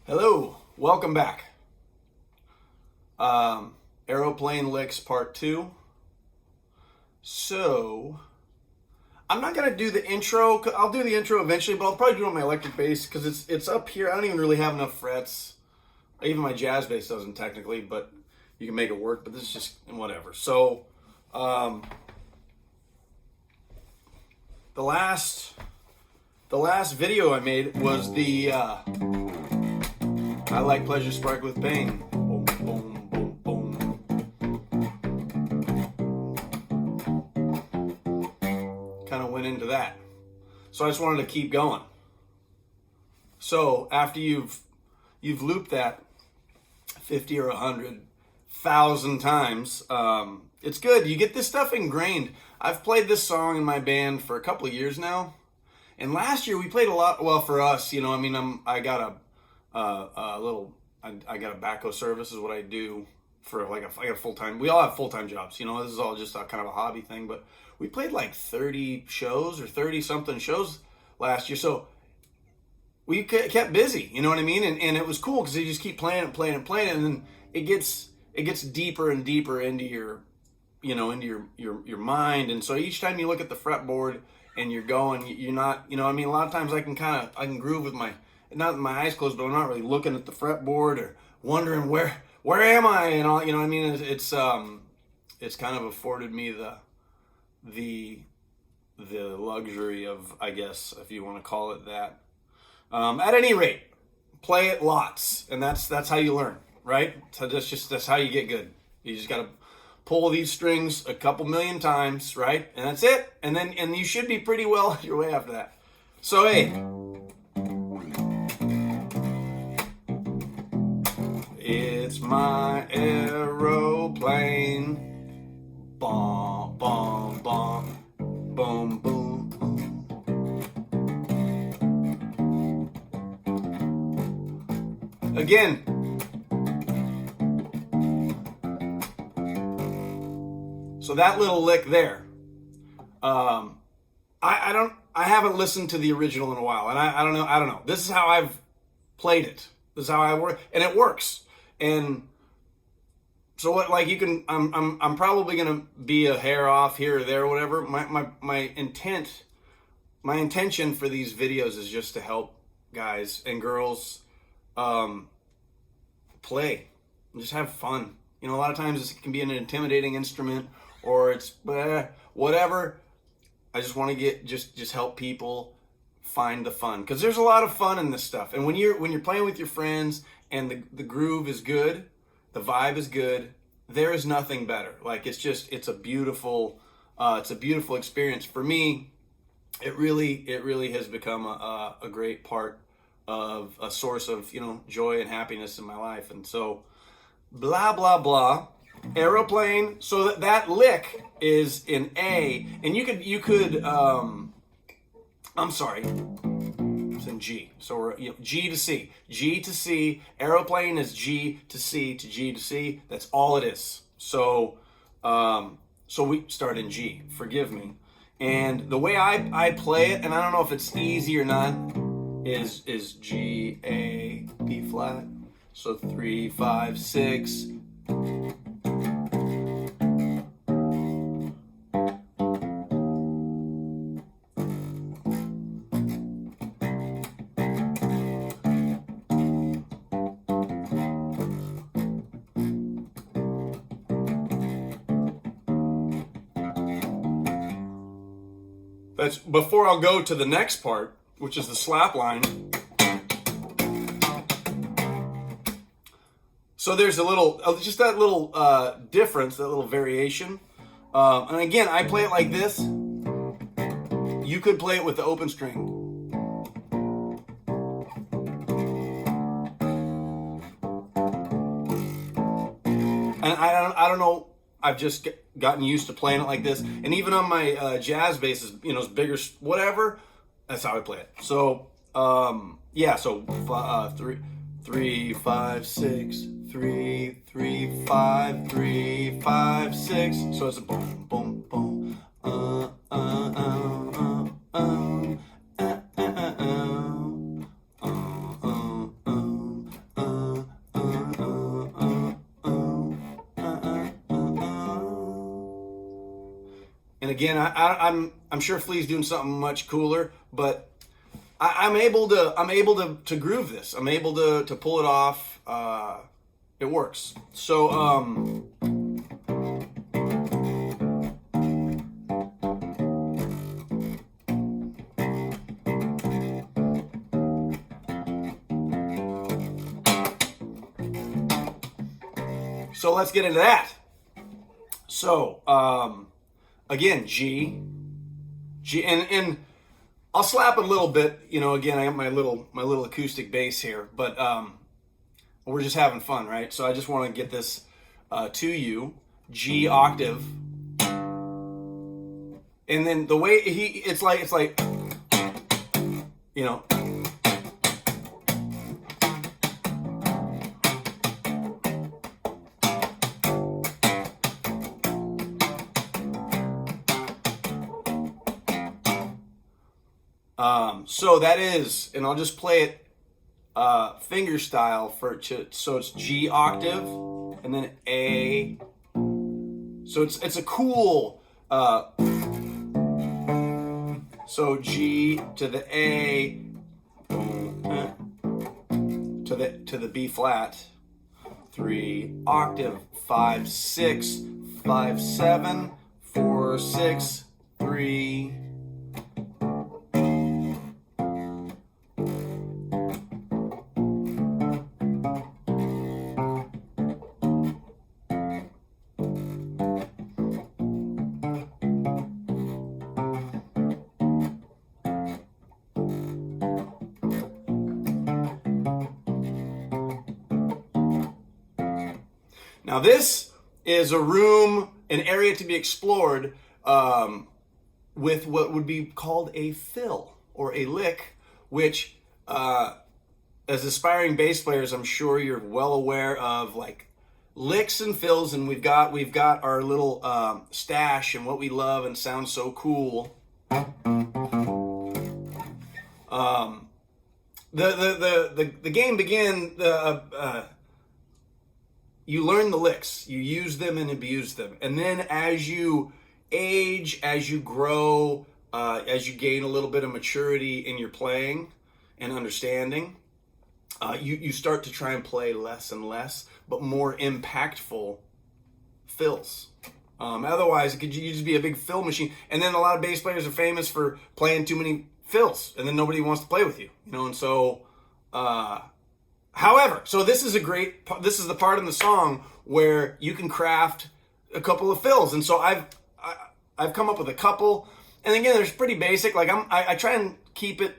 Hello, welcome back. Aeroplane licks part 2. So, I'm not gonna do the intro. I'll do the intro eventually, but I'll probably do it on my electric bass because it's up here. I don't even really have enough frets. Even my jazz bass doesn't technically, but you can make it work. But this is just whatever. So, the last video I made was the I like pleasure spark with pain. Boom, boom, boom, boom. Kind of went into that. So I just wanted to keep going. So after you've looped that 50 or 100,000 times, it's good. You get this stuff ingrained. I've played this song in my band for a couple of years now. And last year we played a lot. Well, for us, I got a backhoe service is what I do for I got a full-time. We all have full-time jobs. This is all just a kind of a hobby thing. But we played like 30 shows or 30 something shows last year. So we kept busy. You know what I mean? And it was cool because you just keep playing and playing and playing, and then it gets deeper and deeper into your mind. And so each time you look at the fretboard and you're going, you're not, a lot of times I can groove with my eyes closed, but I'm not really looking at the fretboard or wondering where am I and all, it's kind of afforded me the luxury of, I guess, if you want to call it that. At any rate, play it lots, and that's how you learn, right? So that's how you get good. You just got to pull these strings a couple million times, right? And that's it. And you should be pretty well on your way after that. So hey, it's my aeroplane. Bom, bom, bom, boom, boom, boom. Again. So that little lick there, I haven't listened to the original in a while, and I don't know. This is how I've played it. This is how I work, and it works. And so what? Like you can, I'm probably gonna be a hair off here or there, or whatever. My intention for these videos is just to help guys and girls, play, and just have fun. A lot of times it can be an intimidating instrument. Or it's whatever. I just want to just help people find the fun, because there's a lot of fun in this stuff. And when you're playing with your friends and the groove is good, the vibe is good, there is nothing better. Like it's a beautiful experience. For me, it really has become a great part of a source of joy and happiness in my life. And so blah blah blah. Aeroplane. So that lick is in A, and you could I'm sorry, it's in G. So we're G to C, G to C. Aeroplane is G to C to G to C. That's all it is. So we start in G. Forgive me. And the way I play it, and I don't know if it's easy or not, is G A B flat. So 3 5 6. That's before I'll go to the next part, which is the slap line. So there's a little, just that little difference, that little variation. And again, I play it like this. You could play it with the open string. And I don't know. I've just gotten used to playing it like this, and even on my jazz basses, it's bigger, whatever. That's how I play it. So yeah. So 3 5 6 3 3 5 3 5 6. So it's a boom boom boom. And again, I'm sure Flea's doing something much cooler, but I'm able to groove this. I'm able to pull it off. It works. So so let's get into that. So again, G, and I'll slap a little bit. You know, again, I have my little acoustic bass here, but we're just having fun, right? So I just want to get this to you, G octave, and then the way it's like, you know. So that is, and I'll just play it finger style so it's G octave and then A. So it's a cool. So G to the A, to the B flat, 3 octave, 5 6 5 7 4 6 3. Now this is a room, an area to be explored with what would be called a fill or a lick, which as aspiring bass players, I'm sure you're well aware of, like licks and fills, and we've got our little stash and what we love and sounds so cool. The game begins. You learn the licks, you use them and abuse them. And then as you age, as you grow, as you gain a little bit of maturity in your playing and understanding, you start to try and play less and less, but more impactful fills. Otherwise, it could you just be a big fill machine. And then a lot of bass players are famous for playing too many fills, and then nobody wants to play with you. You know, and so... However, so this is the part in the song where you can craft a couple of fills, and so I've come up with a couple, and again, there's pretty basic. Like I try and keep it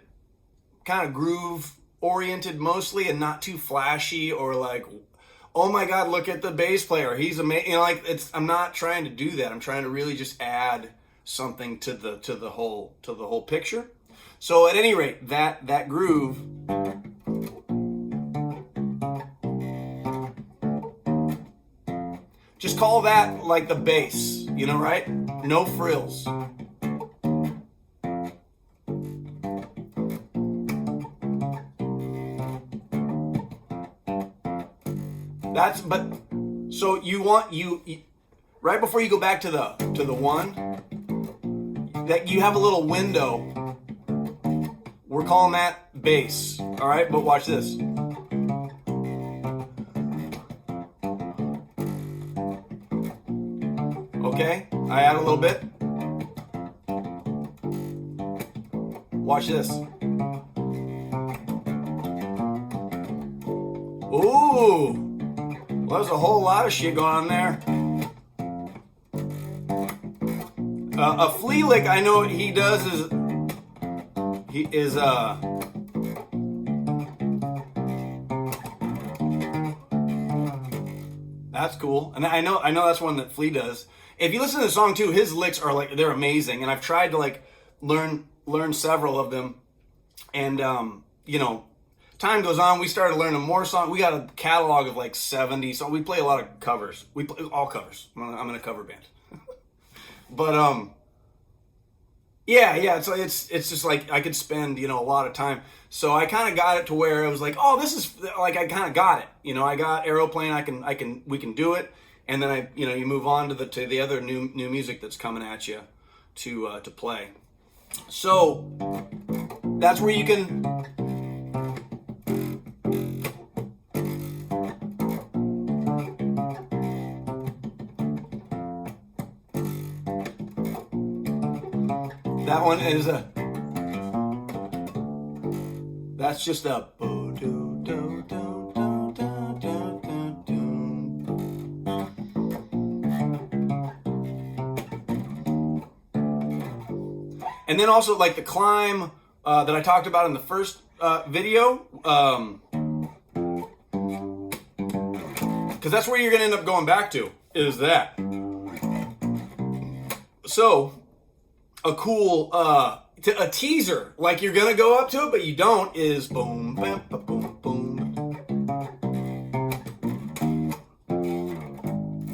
kind of groove oriented mostly, and not too flashy or like, oh my God, look at the bass player, he's amazing. You know, like I'm not trying to do that. I'm trying to really just add something to the whole picture. So at any rate, that groove. Just call that like the bass, you know, right? No frills. So you want right before you go back to the one, that you have a little window. We're calling that bass. All right, but watch this. Okay, I add a little bit. Watch this. Ooh, well, there's a whole lot of shit going on there. A flea lick, I know what he does is that's cool, and I know that's one that Flea does. If you listen to the song too, his licks are like, they're amazing, and I've tried to like learn several of them, and you know, time goes on, we started learning more songs. We got a catalog of like 70 songs. We play a lot of covers. We play all covers. I'm in a cover band. But yeah. So it's just like I could spend, you know, a lot of time. So I kind of got it to where I was like, oh, this is like, I kind of got it. You know, I got Aeroplane. We can do it. And then you move on to the other new music that's coming at you. to play. So that's where you can. That one is that's just a. And then also like the climb that I talked about in the first video, because that's where you're going to end up going back to, is that. So a cool a teaser, like you're going to go up to it but you don't, is boom bam ba, boom boom.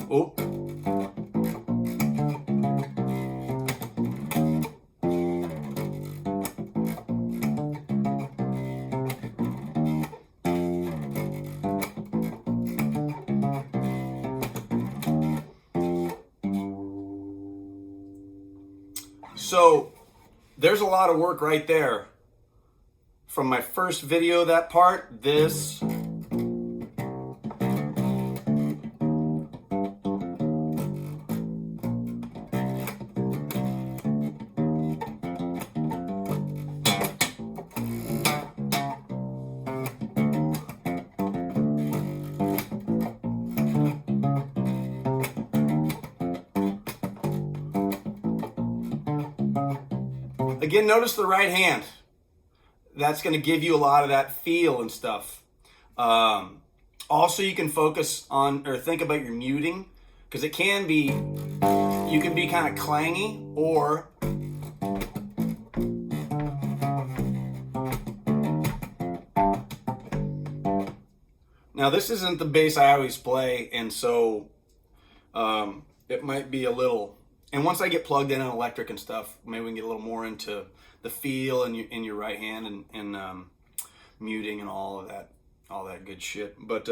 Oh. So there's a lot of work right there. From my first video, that part, this. Again, notice the right hand. That's going to give you a lot of that feel and stuff. Also, you can focus on or think about your muting, because it can be, you can be kind of clangy, or now this isn't the bass I always play, and so it might be a little. And once I get plugged in on electric and stuff, maybe we can get a little more into the feel in your right hand and muting and all that good shit. But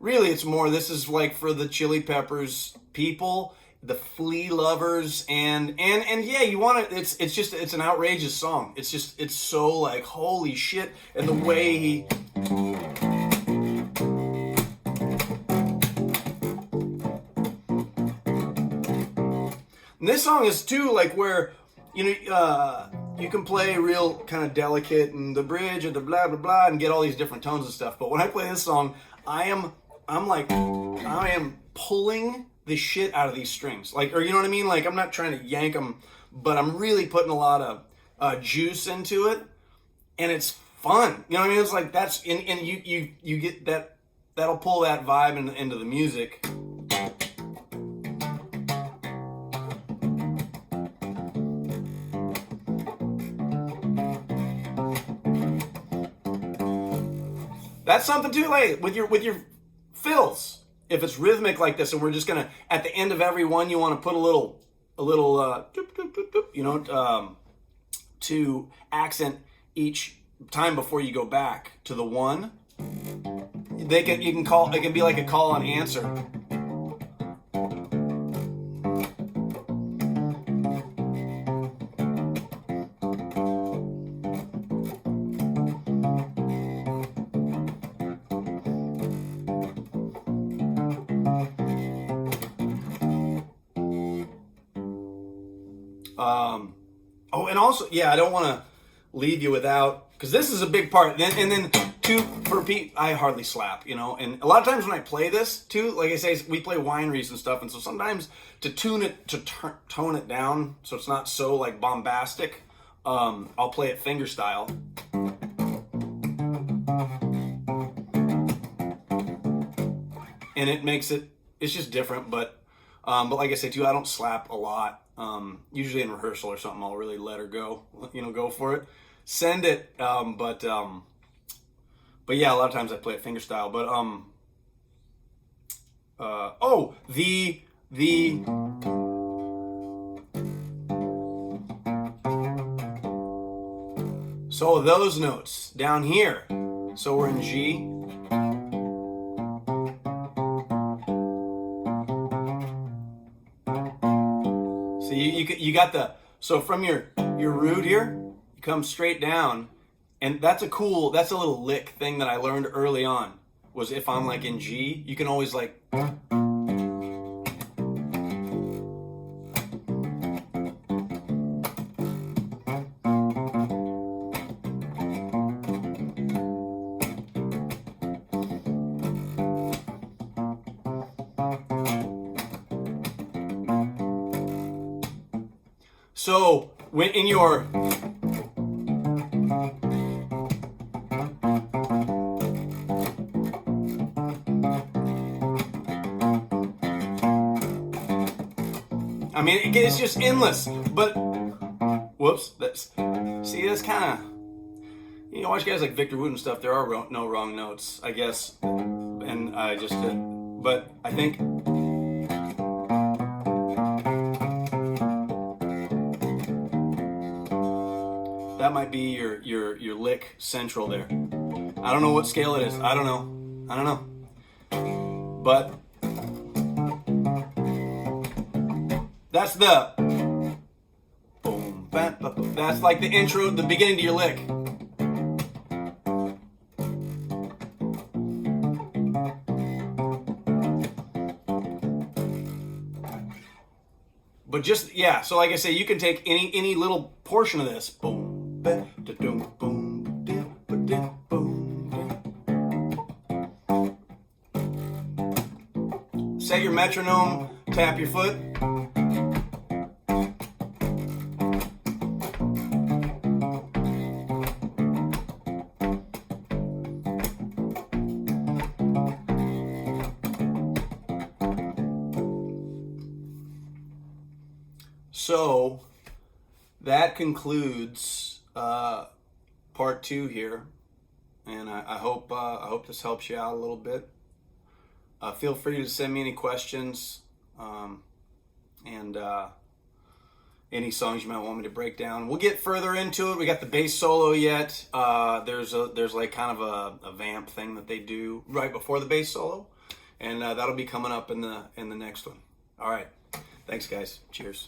really, it's more. This is like for the Chili Peppers people, the Flea lovers, and yeah, you want to. It's an outrageous song. It's so like holy shit, and the way he. And this song is too like where, you know, you can play real kind of delicate and the bridge and the blah blah blah and get all these different tones and stuff. But when I play this song, I am pulling the shit out of these strings, like, or you know what I mean? Like I'm not trying to yank them, but I'm really putting a lot of juice into it, and it's fun. You know what I mean? It's like that's and you get that, that'll pull that vibe into the music. That's something too, like with your fills. If it's rhythmic like this, and we're just gonna at the end of every one, you want to put a little doop, doop, doop, doop, you know, to accent each time before you go back to the one. You can call, it can be like a call and answer. Oh, and also, yeah, I don't want to leave you without, because this is a big part. And then too, for Pete, I hardly slap, you know. And a lot of times when I play this too, like I say, we play wineries and stuff, and so sometimes to tone it down so it's not so like bombastic, I'll play it finger style. And it makes it's just different, but like I say too, I don't slap a lot. Usually in rehearsal or something, I'll really let her go, you know, go for it, send it. But yeah, a lot of times I play it finger style. But so those notes down here. So we're in G. you got the, so from your root here, you come straight down, and that's a little lick thing that I learned early on, was if I'm like in G, you can always like, so when in your, I mean, it's just endless. But whoops, that's kind of, you know, watch guys like Victor Wooten and stuff. There are no wrong notes, I guess, and I just did. But I think that might be your lick central there. I don't know what scale it is. I don't know. But that's the boom, bam, bam, boom. That's like the intro, the beginning to your lick. But just, yeah, so like I say, you can take any little portion of this. Boom, bam, da-dum, boom, dim, ba-dim, boom, dim. Set your metronome, tap your foot. So that concludes part 2 here, and I hope this helps you out a little bit. Feel free to send me any questions and any songs you might want me to break down. We'll get further into it. We got the bass solo yet. There's like kind of a vamp thing that they do right before the bass solo, and that'll be coming up in the next one. All right, thanks guys. Cheers.